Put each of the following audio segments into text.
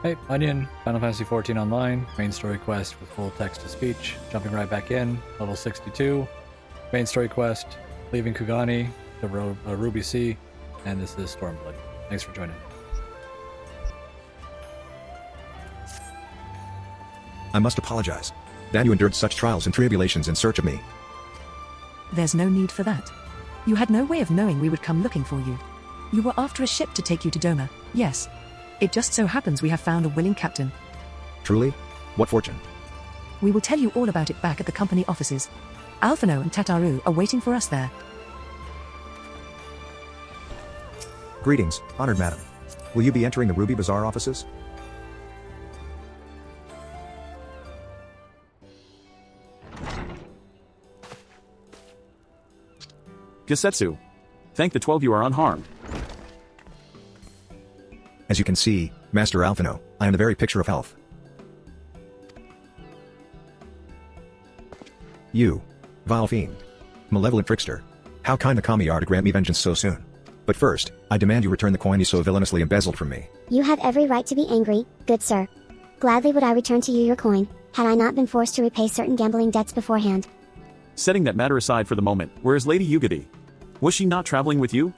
Hey, Onion, Final Fantasy XIV Online, main story quest with full text-to-speech, jumping right back in, level 62, main story quest, leaving Kugani to Ruby Sea, and this is Stormblood. Thanks for joining. I must apologize that you endured such trials and tribulations in search of me. There's no need for that. You had no way of knowing we would come looking for you. You were after a ship to take you to Doma, yes. It just so happens we have found a willing captain. Truly? What fortune? We will tell you all about it back at the company offices. Alphino and Tataru are waiting for us there. Greetings, honored madam. Will you be entering the Ruby Bazaar offices? Gesetsu. Thank the 12 you are unharmed. As you can see, Master Alphino, I am the very picture of health. You, vile fiend. Malevolent trickster. How kind the kami are to grant me vengeance so soon. But first, I demand you return the coin you so villainously embezzled from me. You have every right to be angry, good sir. Gladly would I return to you your coin, had I not been forced to repay certain gambling debts beforehand. Setting that matter aside for the moment, where is Lady Yugadi? Was she not traveling with you?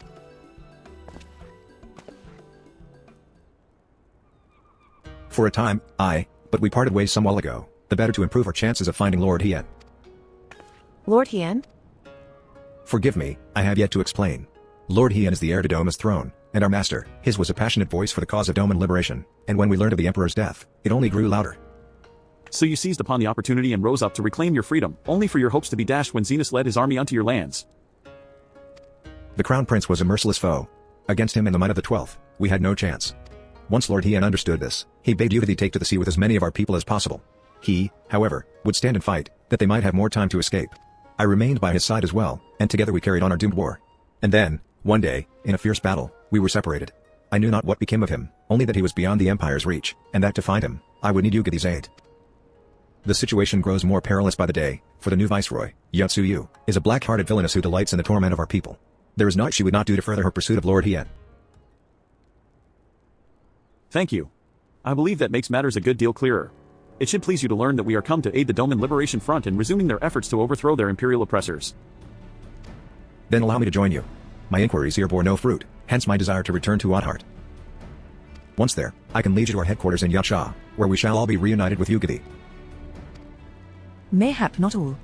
For a time, but we parted ways some while ago, the better to improve our chances of finding Lord Hien. Lord Hien? Forgive me, I have yet to explain. Lord Hien is the heir to Doma's throne, and our master. His was a passionate voice for the cause of Doman liberation, and when we learned of the Emperor's death, it only grew louder. So you seized upon the opportunity and rose up to reclaim your freedom, only for your hopes to be dashed when Zenus led his army unto your lands. The Crown Prince was a merciless foe. Against him and the might of the 12th, we had no chance. Once Lord Hien understood this, he bade Yugadi take to the sea with as many of our people as possible. He, however, would stand and fight, that they might have more time to escape. I remained by his side as well, and together we carried on our doomed war. And then, one day, in a fierce battle, we were separated. I knew not what became of him, only that he was beyond the Empire's reach, and that to find him, I would need Yugadi's aid. The situation grows more perilous by the day, for the new viceroy, Yotsuyu, is a black-hearted villainess who delights in the torment of our people. There is naught she would not do to further her pursuit of Lord Hien. Thank you. I believe that makes matters a good deal clearer. It should please you to learn that we are come to aid the Doman Liberation Front in resuming their efforts to overthrow their imperial oppressors. Then allow me to join you. My inquiries here bore no fruit, hence my desire to return to Oddheart. Once there, I can lead you to our headquarters in Yacha, where we shall all be reunited with Yugadi. Mayhap not all.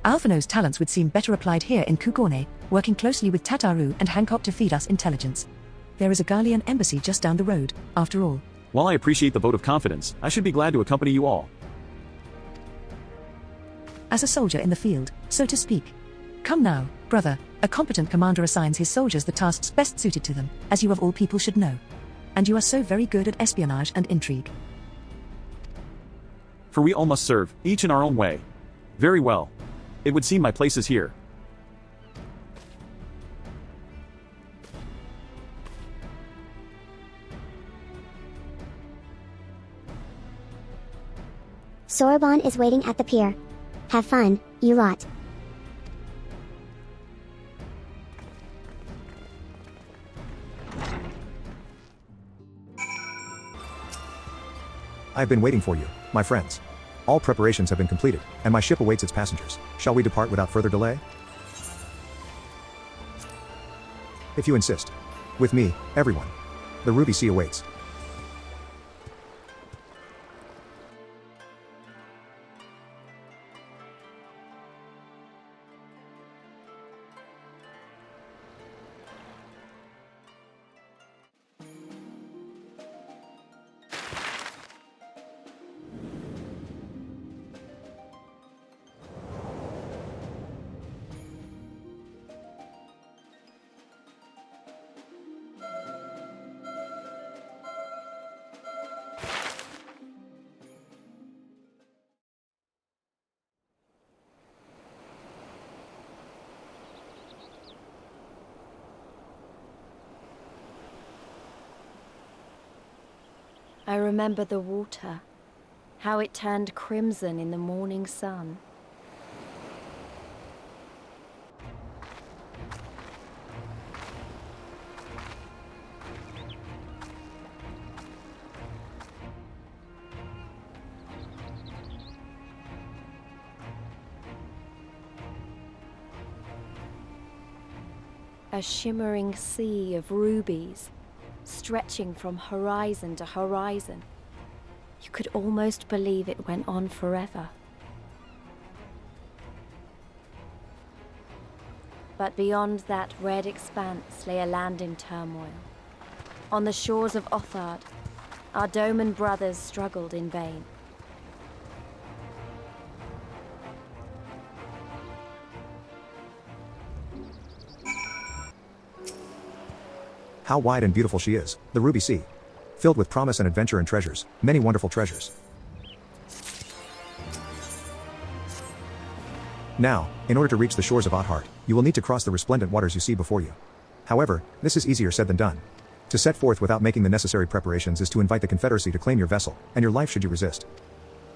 Alphino's talents would seem better applied here in Kugorne, working closely with Tataru and Hancock to feed us intelligence. There is a Garlean embassy just down the road, after all. While I appreciate the vote of confidence, I should be glad to accompany you all. As a soldier in the field, so to speak. Come now, brother, a competent commander assigns his soldiers the tasks best suited to them, as you of all people should know. And you are so very good at espionage and intrigue. For we all must serve, each in our own way. Very well. It would seem my place is here. Soroban is waiting at the pier. Have fun, you lot. I have been waiting for you, my friends. All preparations have been completed, and my ship awaits its passengers. Shall we depart without further delay? If you insist. With me, everyone. The Ruby Sea awaits. I remember the water, how it turned crimson in the morning sun. A shimmering sea of rubies, stretching from horizon to horizon. You could almost believe it went on forever. But beyond that red expanse lay a land in turmoil. On the shores of Othard, our Doman brothers struggled in vain. How wide and beautiful she is, the Ruby Sea. Filled with promise and adventure and treasures, many wonderful treasures. Now, in order to reach the shores of Othard, you will need to cross the resplendent waters you see before you. However, this is easier said than done. To set forth without making the necessary preparations is to invite the Confederacy to claim your vessel, and your life should you resist.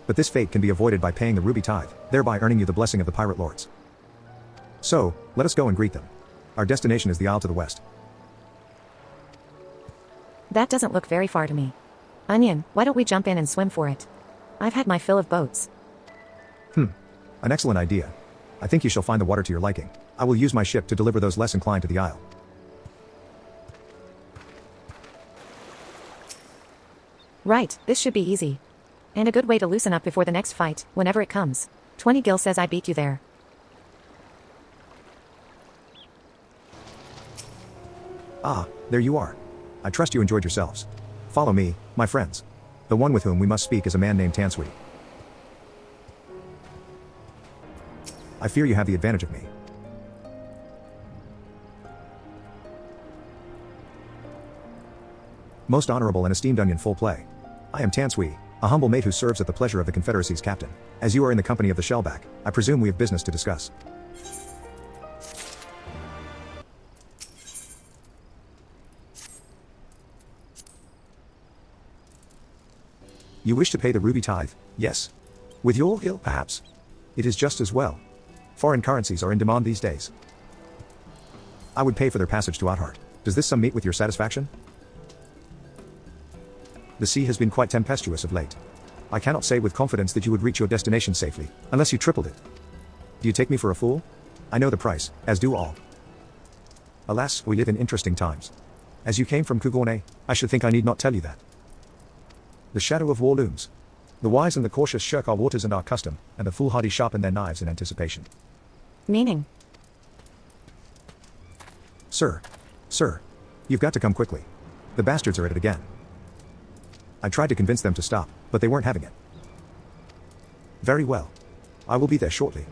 But this fate can be avoided by paying the Ruby Tithe, thereby earning you the blessing of the Pirate Lords. So, let us go and greet them. Our destination is the Isle to the west. That doesn't look very far to me. Onion, why don't we jump in and swim for it? I've had my fill of boats. An excellent idea. I think you shall find the water to your liking. I will use my ship to deliver those less inclined to the Isle. Right, this should be easy. And a good way to loosen up before the next fight, whenever it comes. 20 Gil says I beat you there. Ah, there you are. I trust you enjoyed yourselves. Follow me, my friends. The one with whom we must speak is a man named Tansui. I fear you have the advantage of me. Most honorable and esteemed Onion, full play. I am Tansui, a humble mate who serves at the pleasure of the Confederacy's captain. As you are in the company of the Shellback, I presume we have business to discuss. You wish to pay the Ruby Tithe, yes. With your Gil, perhaps. It is just as well. Foreign currencies are in demand these days. I would pay for their passage to Othard. Does this sum meet with your satisfaction? The sea has been quite tempestuous of late. I cannot say with confidence that you would reach your destination safely, unless you tripled it. Do you take me for a fool? I know the price, as do all. Alas, we live in interesting times. As you came from Kugorne, I should think I need not tell you that. The shadow of war looms. The wise and the cautious shirk our waters and our custom, and the foolhardy sharpen their knives in anticipation. Meaning? Sir, you've got to come quickly. The bastards are at it again. I tried to convince them to stop, but they weren't having it. Very well. I will be there shortly.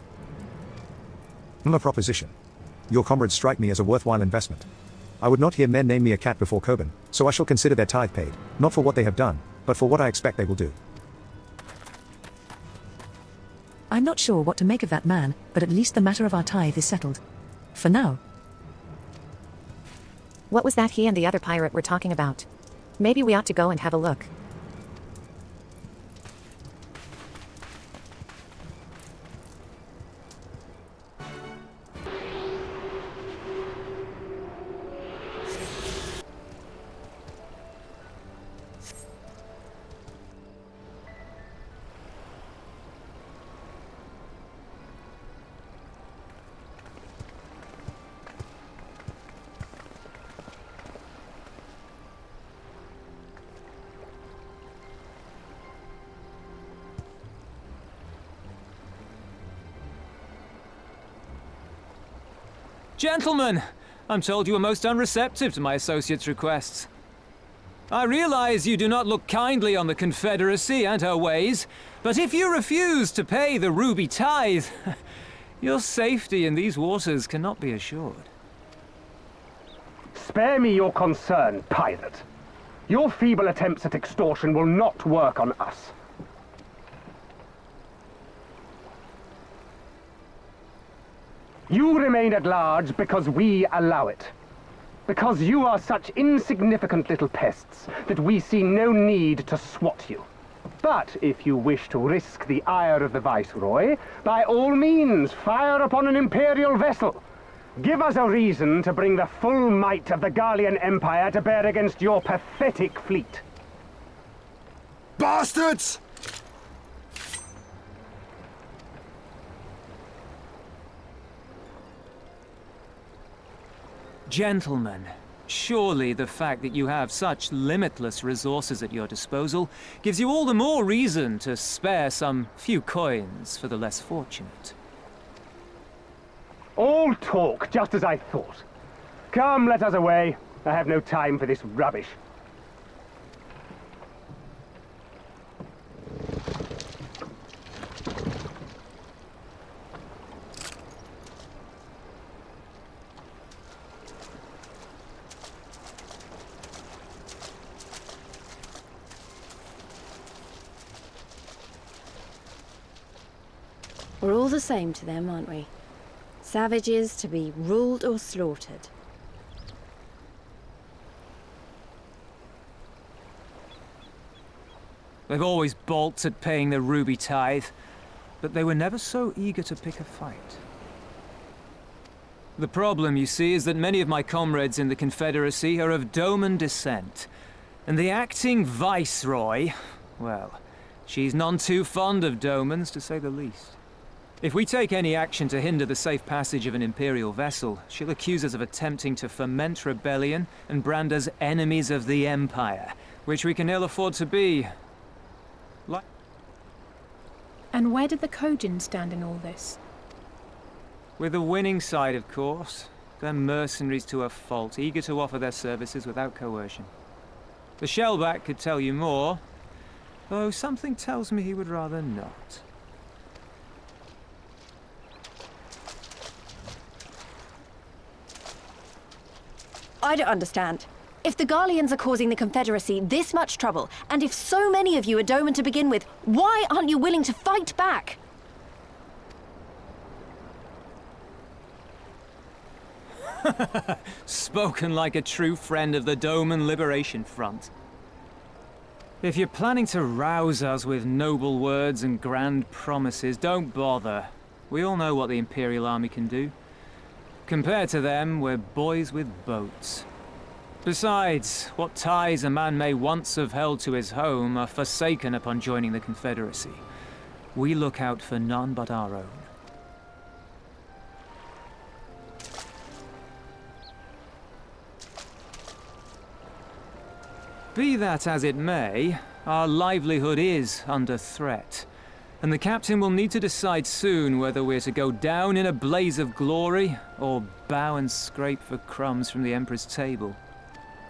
A proposition. Your comrades strike me as a worthwhile investment. I would not hear men name me a cat before Coburn, so I shall consider their tithe paid, not for what they have done, but for what I expect they will do. I'm not sure what to make of that man, but at least the matter of our tithe is settled. For now. What was that he and the other pirate were talking about? Maybe we ought to go and have a look. Gentlemen, I'm told you are most unreceptive to my associate's requests. I realize you do not look kindly on the Confederacy and her ways, but if you refuse to pay the Ruby Tithe, your safety in these waters cannot be assured. Spare me your concern, pirate. Your feeble attempts at extortion will not work on us. You remain at large because we allow it. Because you are such insignificant little pests that we see no need to swat you. But if you wish to risk the ire of the Viceroy, by all means fire upon an Imperial vessel. Give us a reason to bring the full might of the Garlean Empire to bear against your pathetic fleet. Bastards! Gentlemen, surely the fact that you have such limitless resources at your disposal gives you all the more reason to spare some few coins for the less fortunate. All talk, just as I thought. Come, let us away. I have no time for this rubbish. We're all the same to them, aren't we? Savages to be ruled or slaughtered. They've always balked at paying the ruby tithe, but they were never so eager to pick a fight. The problem, you see, is that many of my comrades in the Confederacy are of Doman descent, and the acting viceroy, well, she's none too fond of Domans, to say the least. If we take any action to hinder the safe passage of an Imperial vessel, she'll accuse us of attempting to foment rebellion and brand us enemies of the Empire, which we can ill afford to be. And where did the Kojin stand in all this? With the winning side, of course. They're mercenaries to a fault, eager to offer their services without coercion. The Shellback could tell you more, though something tells me he would rather not. I don't understand. If the Garleans are causing the Confederacy this much trouble, and if so many of you are Doman to begin with, why aren't you willing to fight back? Spoken like a true friend of the Doman Liberation Front. If you're planning to rouse us with noble words and grand promises, don't bother. We all know what the Imperial Army can do. Compared to them, we're boys with boats. Besides, what ties a man may once have held to his home are forsaken upon joining the Confederacy. We look out for none but our own. Be that as it may, our livelihood is under threat. And the captain will need to decide soon whether we're to go down in a blaze of glory, or bow and scrape for crumbs from the Emperor's table.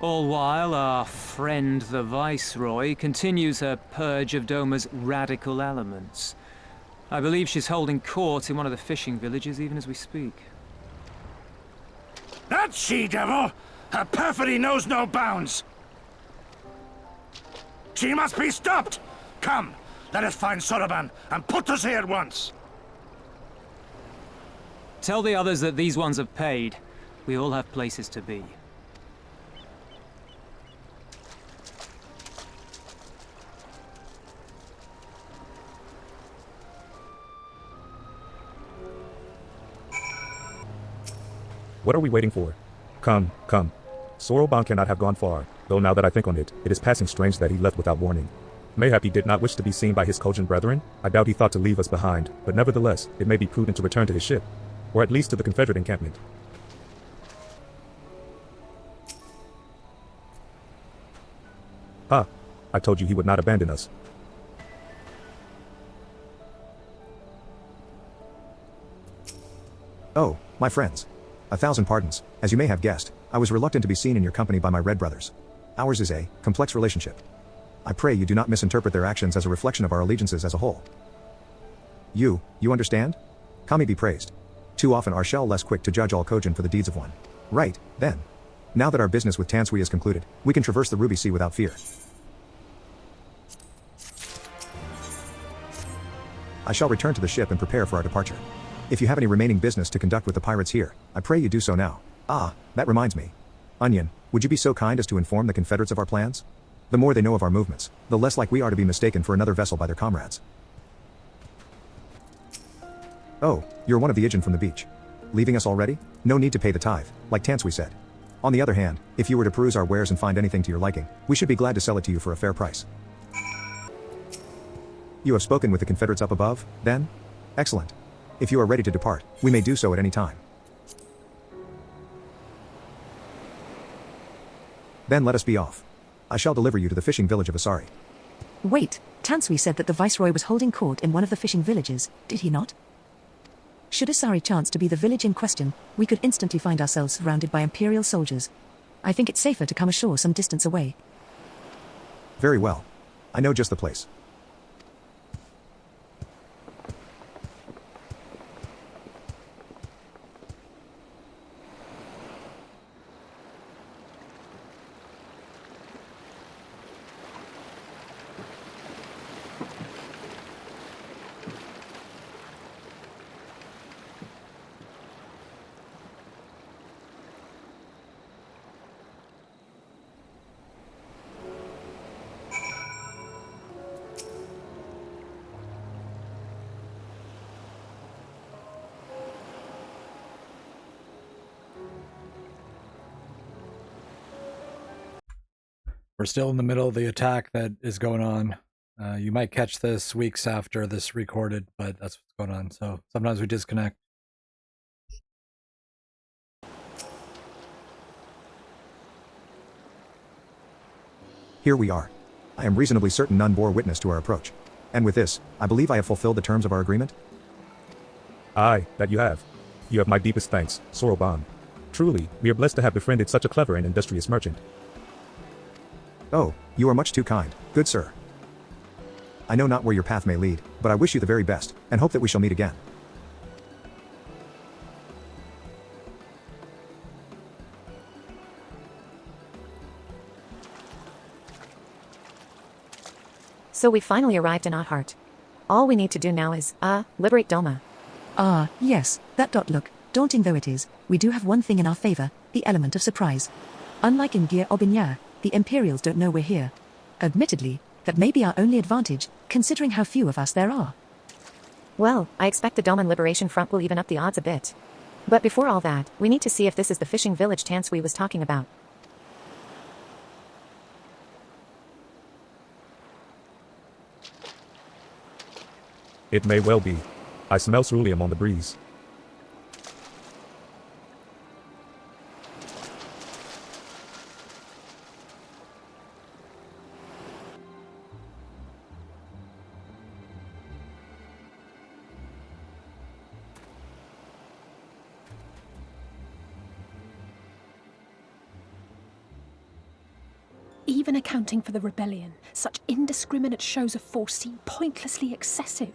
All while our friend the Viceroy continues her purge of Doma's radical elements. I believe she's holding court in one of the fishing villages even as we speak. That she-devil! Her perfidy knows no bounds! She must be stopped! Come! Let us find Soroban and put us here at once! Tell the others that these ones have paid. We all have places to be. What are we waiting for? Come, come. Soroban cannot have gone far, though now that I think on it, it is passing strange that he left without warning. Mayhap he did not wish to be seen by his Kojin brethren. I doubt he thought to leave us behind, but nevertheless, it may be prudent to return to his ship, or at least to the Confederate encampment. Ha! I told you he would not abandon us. Oh, my friends. 1,000 pardons. As you may have guessed, I was reluctant to be seen in your company by my Red brothers. Ours is a complex relationship. I pray you do not misinterpret their actions as a reflection of our allegiances as a whole. You understand? Kami be praised. Too often are Shell less quick to judge all Kojin for the deeds of one. Right, then. Now that our business with Tansui is concluded, we can traverse the Ruby Sea without fear. I shall return to the ship and prepare for our departure. If you have any remaining business to conduct with the pirates here, I pray you do so now. Ah, that reminds me. Onion, would you be so kind as to inform the Confederates of our plans? The more they know of our movements, the less like we are to be mistaken for another vessel by their comrades. Oh, you're one of the Ijin from the beach. Leaving us already? No need to pay the tithe, like Tansui said. On the other hand, if you were to peruse our wares and find anything to your liking, we should be glad to sell it to you for a fair price. You have spoken with the Confederates up above, then? Excellent. If you are ready to depart, we may do so at any time. Then let us be off. I shall deliver you to the fishing village of Asari. Wait, Tansui said that the Viceroy was holding court in one of the fishing villages, did he not? Should Asari chance to be the village in question, we could instantly find ourselves surrounded by Imperial soldiers. I think it's safer to come ashore some distance away. Very well. I know just the place. We're still in the middle of the attack that is going on. You might catch this weeks after this recorded, but that's what's going on. So sometimes we disconnect. Here we are. I am reasonably certain none bore witness to our approach. And with this, I believe I have fulfilled the terms of our agreement? Aye, that you have. You have my deepest thanks, Soroban. Truly, we are blessed to have befriended such a clever and industrious merchant. Oh, you are much too kind, good sir. I know not where your path may lead, but I wish you the very best, and hope that we shall meet again. So we finally arrived in Ahart. All we need to do now is, liberate Doma. Ah, yes, that look, daunting though it is, we do have one thing in our favor, the element of surprise. Unlike in Gir Obinyar, the Imperials don't know we're here. Admittedly, that may be our only advantage, considering how few of us there are. Well, I expect the Doman Liberation Front will even up the odds a bit. But before all that, we need to see if this is the fishing village Tansui was talking about. It may well be. I smell ceruleum on the breeze. Even accounting for the rebellion, such indiscriminate shows of force seem pointlessly excessive.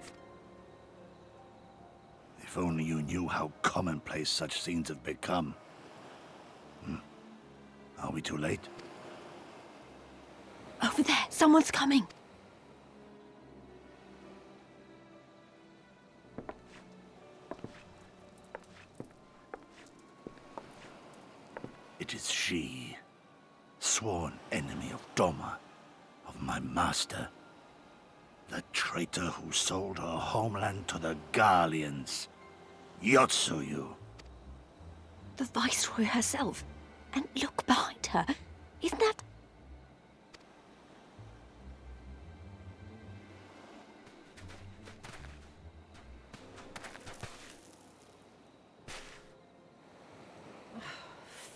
If only you knew how commonplace such scenes have become. Are we too late? Over there, someone's coming. It is she, sworn enemy of Doma, of my master. The traitor who sold her homeland to the Garleans. Yotsuyu. The Viceroy herself. And look behind her. Isn't that...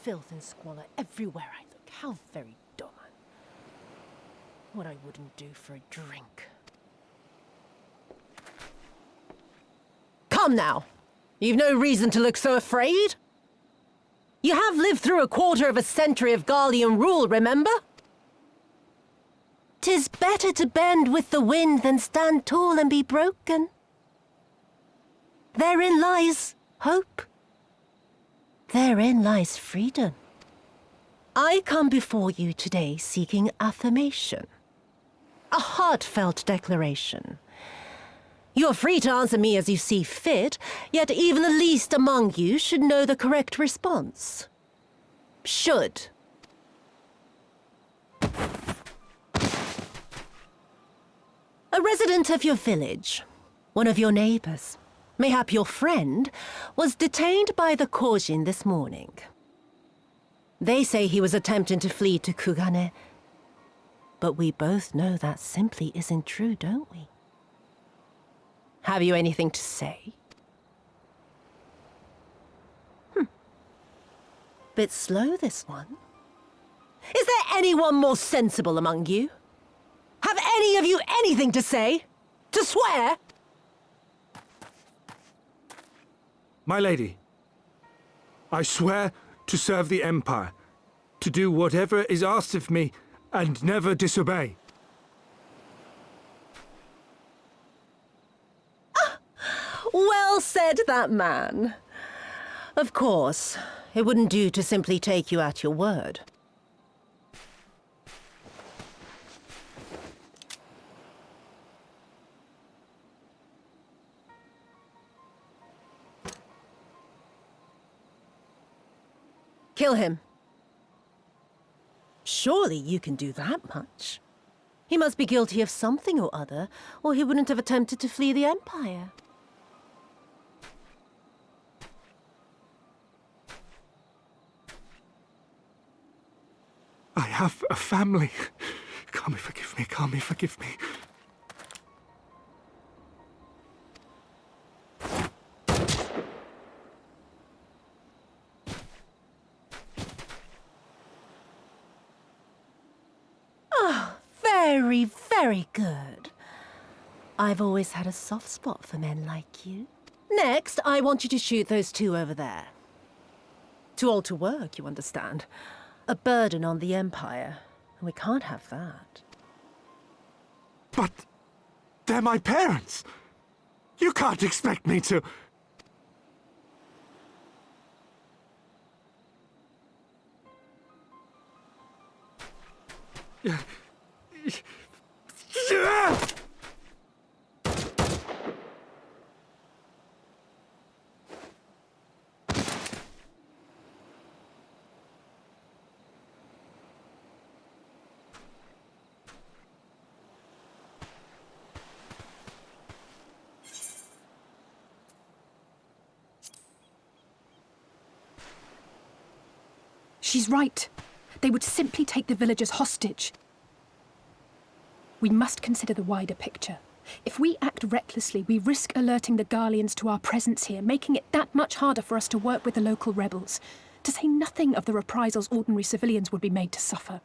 Filth and squalor everywhere I look. How very Doma. What I wouldn't do for a drink. Come now. You've no reason to look so afraid. You have lived through a quarter of a century of Garlean rule, remember? 'Tis better to bend with the wind than stand tall and be broken. Therein lies hope. Therein lies freedom. I come before you today seeking affirmation. A heartfelt declaration. You are free to answer me as you see fit, yet even the least among you should know the correct response. Should. A resident of your village, one of your neighbors, mayhap your friend, was detained by the Kojin this morning. They say he was attempting to flee to Kugane, but we both know that simply isn't true, don't we? Have you anything to say? Bit slow, this one. Is there anyone more sensible among you? Have any of you anything to say? To swear? My lady, I swear to serve the Empire, to do whatever is asked of me, and never disobey. Well said, that man. Of course, it wouldn't do to simply take you at your word. Kill him. Surely you can do that much. He must be guilty of something or other, or he wouldn't have attempted to flee the Empire. I have a family. Kami, forgive me. Kami, forgive me. Very, very good. I've always had a soft spot for men like you. Next, I want you to shoot those two over there. Too old to work, you understand. A burden on the Empire, and we can't have that. But they're my parents. You can't expect me to... She's right. They would simply take the villagers hostage. We must consider the wider picture. If we act recklessly, we risk alerting the Garleans to our presence here, making it that much harder for us to work with the local rebels, to say nothing of the reprisals ordinary civilians would be made to suffer.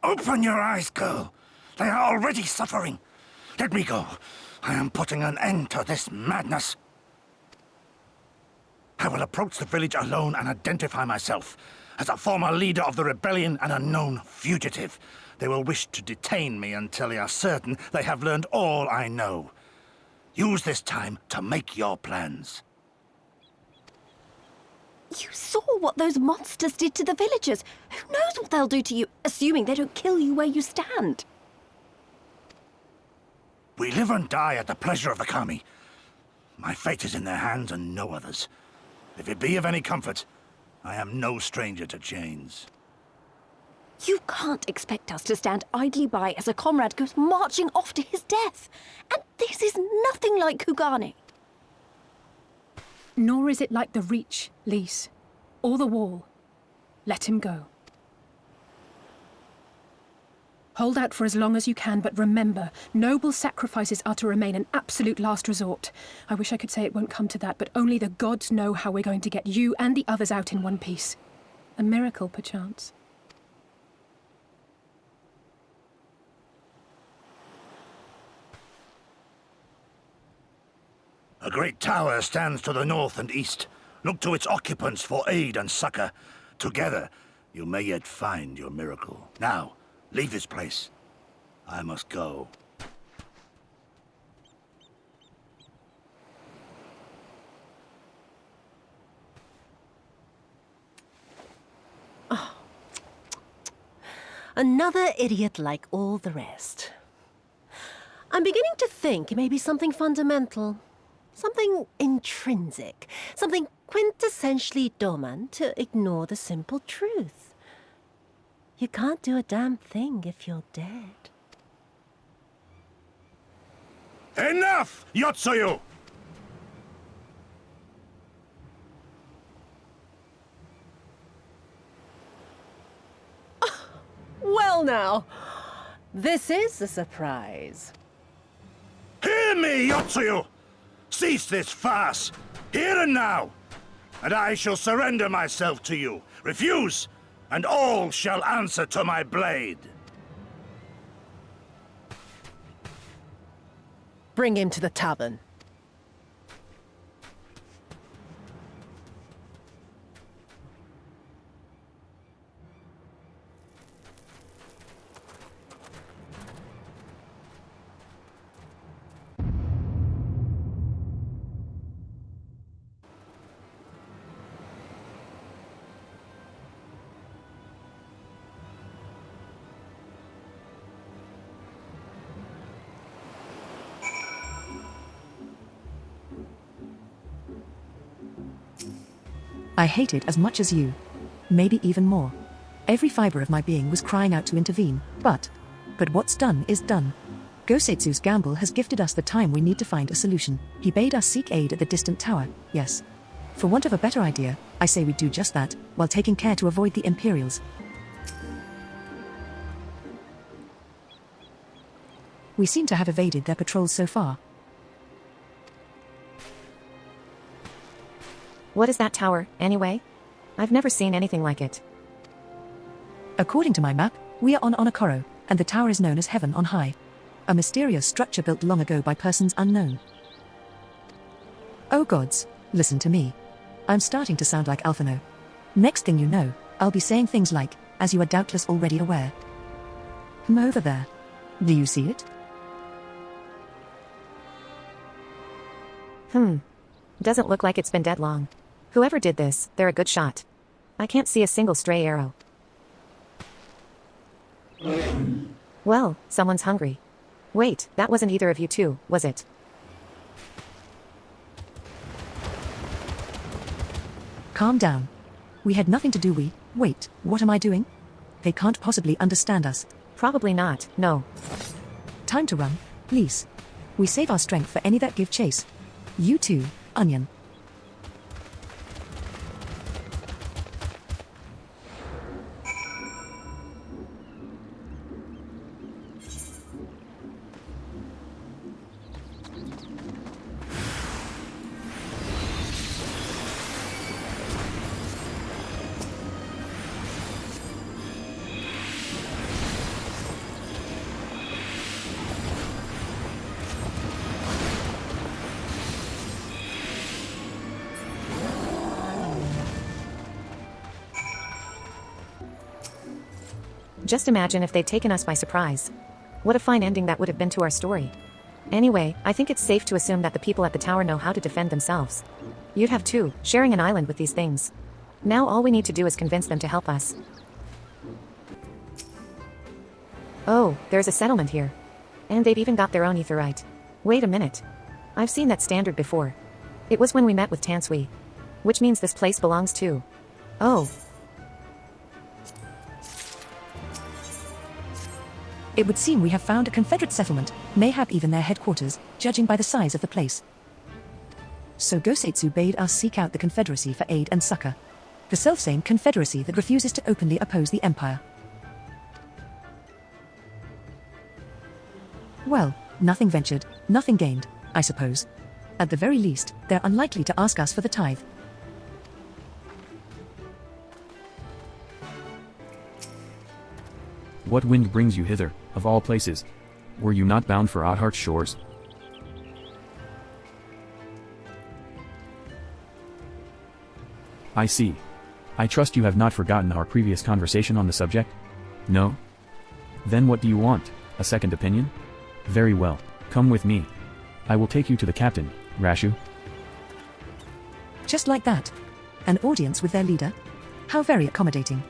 Open your eyes, girl. They are already suffering. Let me go. I am putting an end to this madness. I will approach the village alone and identify myself as a former leader of the rebellion and a known fugitive. They will wish to detain me until they are certain they have learned all I know. Use this time to make your plans. You saw what those monsters did to the villagers. Who knows what they'll do to you, assuming they don't kill you where you stand? We live and die at the pleasure of the Kami. My fate is in their hands and no others. If it be of any comfort, I am no stranger to chains. You can't expect us to stand idly by as a comrade goes marching off to his death. And this is nothing like Kugani. Nor is it like the Reach, Lys, or the Wall. Let him go. Hold out for as long as you can, but remember, noble sacrifices are to remain an absolute last resort. I wish I could say it won't come to that, but only the gods know how we're going to get you and the others out in one piece. A miracle, perchance. A great tower stands to the north and east. Look to its occupants for aid and succor. Together, you may yet find your miracle. Now, leave this place. I must go. Oh. Another idiot like all the rest. I'm beginning to think it may be something fundamental. Something intrinsic. Something quintessentially Doman to ignore the simple truth. You can't do a damn thing if you're dead. Enough, Yotsuyu! Well now, this is a surprise. Hear me, Yotsuyu! Cease this farce, here and now! and I shall surrender myself to you. Refuse, and all shall answer to my blade. Bring him to the tavern. I hate it as much as you. Maybe even more. Every fiber of my being was crying out to intervene, but what's done is done. Gosetsu's gamble has gifted us the time we need to find a solution. He bade us seek aid at the distant tower, yes. For want of a better idea, I say we do just that, while taking care to avoid the Imperials. We seem to have evaded their patrols so far. What is that tower, anyway? I've never seen anything like it. According to my map, we are on Onokoro, and the tower is known as Heaven on High. A mysterious structure built long ago by persons unknown. Oh gods, listen to me. I'm starting to sound like Alphino. Next thing you know, I'll be saying things like, as you are doubtless already aware. Over there. Do you see it? Doesn't look like it's been dead long. Whoever did this, they're a good shot. I can't see a single stray arrow. Well, someone's hungry. Wait, that wasn't either of you two, was it? Calm down. We had nothing to do. Wait, what am I doing? They can't possibly understand us. Probably not, no. Time to run, please. We save our strength for any that give chase. You too, Onion. Just imagine if they'd taken us by surprise. What a fine ending that would have been to our story. Anyway, I think it's safe to assume that the people at the tower know how to defend themselves. You'd have too, sharing an island with these things. Now all we need to do is convince them to help us. Oh, there's a settlement here. And they've even got their own aetheryte. Wait a minute. I've seen that standard before. It was when we met with Tansui. Which means this place belongs to... Oh. It would seem we have found a Confederate settlement, mayhap even their headquarters, judging by the size of the place. So Gosetsu bade us seek out the Confederacy for aid and succor. The selfsame Confederacy that refuses to openly oppose the Empire. Well, nothing ventured, nothing gained, I suppose. At the very least, they're unlikely to ask us for the tithe. What wind brings you hither, of all places? Were you not bound for Oddhart's shores? I see. I trust you have not forgotten our previous conversation on the subject? No? Then what do you want, a second opinion? Very well, come with me. I will take you to the captain, Rashu. Just like that. An audience with their leader? How very accommodating.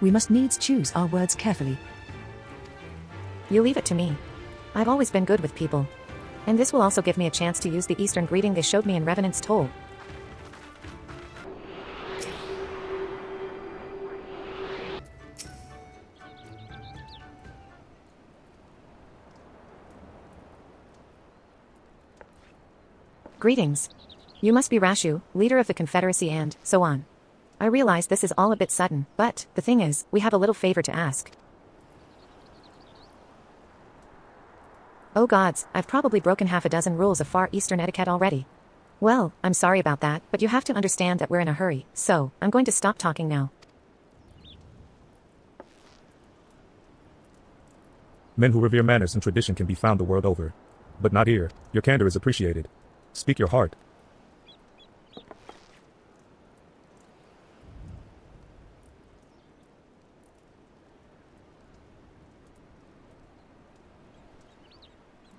We must needs choose our words carefully. You leave it to me. I've always been good with people. And this will also give me a chance to use the Eastern greeting they showed me in Revenant's Toll. Greetings. You must be Rashu, leader of the Confederacy and so on. I realize this is all a bit sudden, but the thing is, we have a little favor to ask. Oh gods, I've probably broken half a dozen rules of Far Eastern etiquette already. Well, I'm sorry about that, but you have to understand that we're in a hurry, so I'm going to stop talking now. Men who revere manners and tradition can be found the world over. But not here. Your candor is appreciated. Speak your heart.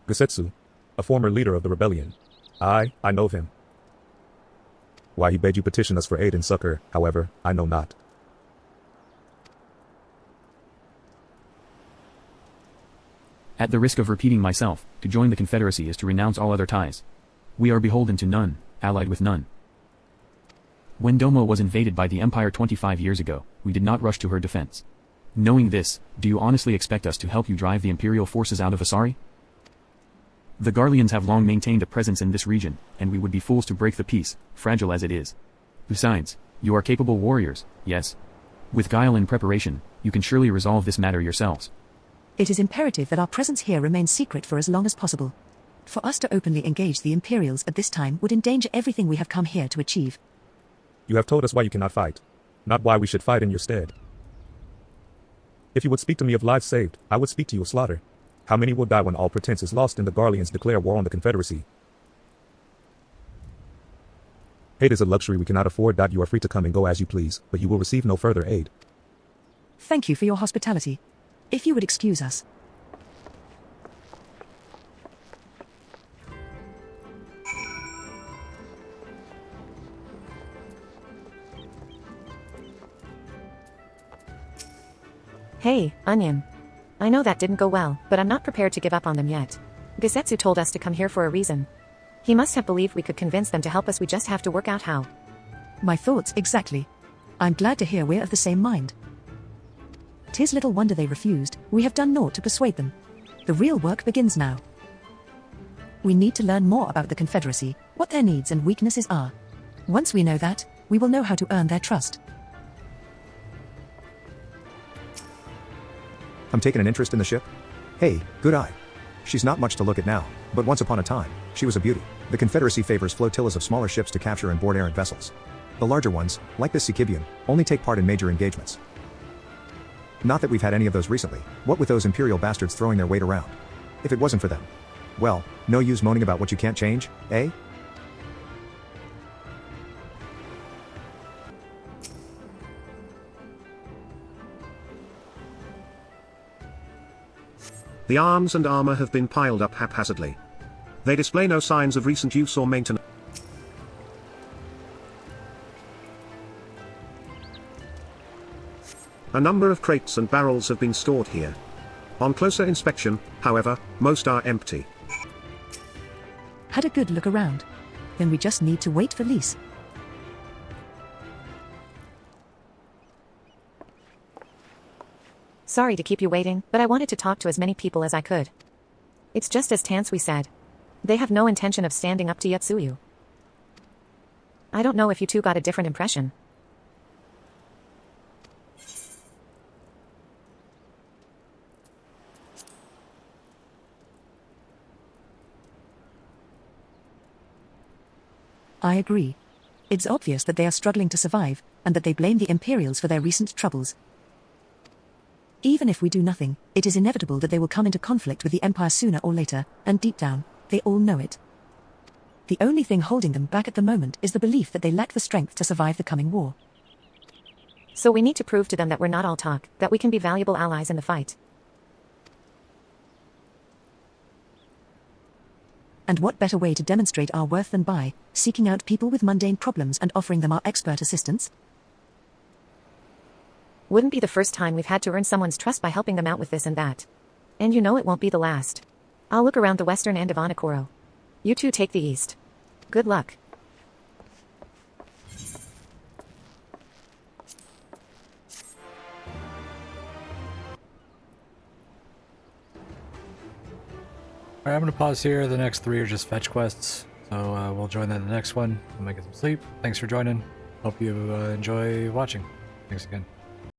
Gusetsu, a former leader of the rebellion. I know of him. Why he bade you petition us for aid and succor, however, I know not. At the risk of repeating myself, to join the Confederacy is to renounce all other ties. We are beholden to none, allied with none. When Domo was invaded by the Empire 25 years ago, we did not rush to her defense. Knowing this, do you honestly expect us to help you drive the Imperial forces out of Asari? The Garleans have long maintained a presence in this region, and we would be fools to break the peace, fragile as it is. Besides, you are capable warriors, yes? With guile and preparation, you can surely resolve this matter yourselves. It is imperative that our presence here remains secret for as long as possible. For us to openly engage the Imperials at this time would endanger everything we have come here to achieve. You have told us why you cannot fight, not why we should fight in your stead. If you would speak to me of lives saved, I would speak to you of slaughter. How many will die when all pretense is lost and the Garleans declare war on the Confederacy? Aid is a luxury we cannot afford. You are free to come and go as you please, but you will receive no further aid. Thank you for your hospitality. If you would excuse us. Hey, Onion. I know that didn't go well, but I'm not prepared to give up on them yet. Gusetsu told us to come here for a reason. He must have believed we could convince them to help us, we just have to work out how. My thoughts exactly. I'm glad to hear we're of the same mind. 'Tis little wonder they refused, we have done naught to persuade them. The real work begins now. We need to learn more about the Confederacy, what their needs and weaknesses are. Once we know that, we will know how to earn their trust. I'm taking an interest in the ship? Hey, good eye. She's not much to look at now, but once upon a time, she was a beauty. The Confederacy favors flotillas of smaller ships to capture and board errant vessels. The larger ones, like the Sikibian, only take part in major engagements. Not that we've had any of those recently, what with those Imperial bastards throwing their weight around. If it wasn't for them. Well, no use moaning about what you can't change, eh? The arms and armor have been piled up haphazardly. They display no signs of recent use or maintenance. A number of crates and barrels have been stored here. On closer inspection, however, most are empty. Had a good look around. Then we just need to wait for Lise. Sorry to keep you waiting, but I wanted to talk to as many people as I could. It's just as Tansui said. They have no intention of standing up to Yatsuyu. I don't know if you two got a different impression. I agree. It's obvious that they are struggling to survive, and that they blame the Imperials for their recent troubles. Even if we do nothing, it is inevitable that they will come into conflict with the Empire sooner or later, and deep down, they all know it. The only thing holding them back at the moment is the belief that they lack the strength to survive the coming war. So we need to prove to them that we're not all talk, that we can be valuable allies in the fight. And what better way to demonstrate our worth than by seeking out people with mundane problems and offering them our expert assistance? Wouldn't be the first time we've had to earn someone's trust by helping them out with this and that. And you know it won't be the last. I'll look around the western end of Onokoro. You two take the east. Good luck. Alright, I'm going to pause here. The next 3 are just fetch quests. So we'll join that in the next one. I'm going to get some sleep. Thanks for joining. Hope you enjoy watching. Thanks again.